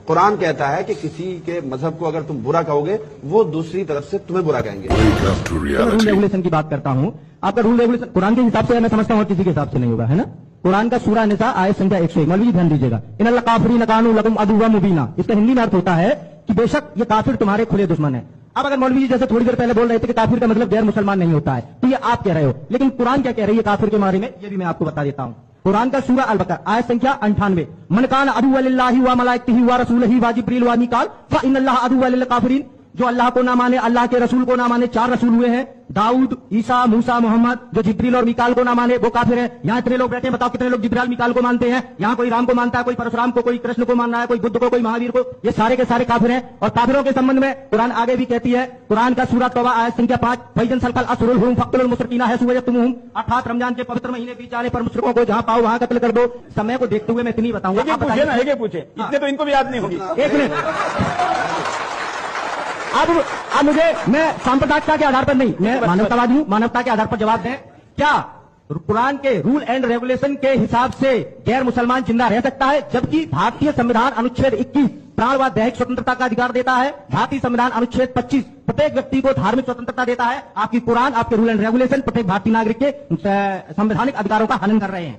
قرآن کہتا ہے کہ کسی کے مذہب کو اگر تم برا کہو گے وہ دوسری طرف سے تمہیں برا کہیں گے. رول ریگولیشن کی بات کرتا ہوں. آپ کا رول ریگولیشن قرآن کے حساب سے میں سمجھتا ہوں اور کسی کے حساب سے نہیں ہوگا, ہے نا. قرآن کا سورہ نساء آیت سنکھیا 101. مولوی جی دھیان دیجیے گا. ان الکافرین کانوا لکم عدوا مبینا. اس کا ہندی میں ارتھ ہوتا ہے کہ بے شک یہ کافر تمہارے کھلے دشمن ہیں. اب اگر مولوی جی جیسے تھوڑی دیر پہلے بول رہے تھے کہ کافر کا مطلب غیر مسلمان نہیں ہوتا ہے, تو یہ آپ کہہ رہے ہو, لیکن قرآن کیا کہہ رہی ہے کافر کے بارے میں یہ بھی میں آپ کو بتا دیتا ہوں. قرآن کا سورہ البقرہ آیت سنکھیا 98. من کان عدوا للہ وملائکتہ ورسولہ وجبریل ومیکال فإن اللہ عدو للکافرین. جو اللہ کو نہ مانے, اللہ کے رسول کو نہ مانے, 4 رسول ہوئے ہیں, داؤد, عیسیٰ, موسیٰ, محمد. جو جبریل اور میکال کو نہ مانے وہ کافر ہیں. یہاں اتنے لوگ بیٹھے ہیں, بتاؤ کتنے لوگ جبریل میکال کو مانتے ہیں؟ یہاں کوئی رام کو مانتا ہے, کوئی پرشرام کو, کوئی کرشن کو مان رہا ہے, کوئی بدھ کو, کوئی مہاویر کو. یہ سارے کے سارے کافر ہیں. اور کافروں کے سبندھ میں قرآن آگے بھی کہتی ہے. قرآن کا سورہ توبہ آیت سنکھیا 5. فَإِذَا انسَلَخَ الْأَشْهُرُ الْحُرُمُ فَاقْتُلُوا الْمُشْرِكِينَ حَيْثُ وَجَدتُمُوهُمْ. ارتھات رمضان کے پوتر مہینے بیت جانے پر مشرکوں کو جہاں پاؤ وہاں قتل کر دو. سمے کو دیکھتے ہوئے میں اتنی بتاؤں گا. پوچھے اتنے تو ان کو بھی یاد نہیں ہوگی. ایک منٹ. اب مجھے, میں سامپردائکتا کے آدھار پر نہیں, میں مانوتاوادی ہوں, مانوتا کے آدھار پر جواب دیں. کیا قرآن کے رول اینڈ ریگولیشن کے حساب سے غیر مسلمان زندہ رہ سکتا ہے, جبکہ بھارتیہ سمویدھان انوچھید 21 پرانواد دہک سوتنترتا کا ادھیکار دیتا ہے, بھارتیہ سمویدھان انوچھید 25 پرتیک ویکتی کو دھارمک سوتنترتا دیتا ہے. آپ کی قرآن, آپ کے رول اینڈ ریگولیشن پرتیک بھارتی ناگرک کے سمویدھانک ادھیکاروں کا ہنن کر رہے ہیں.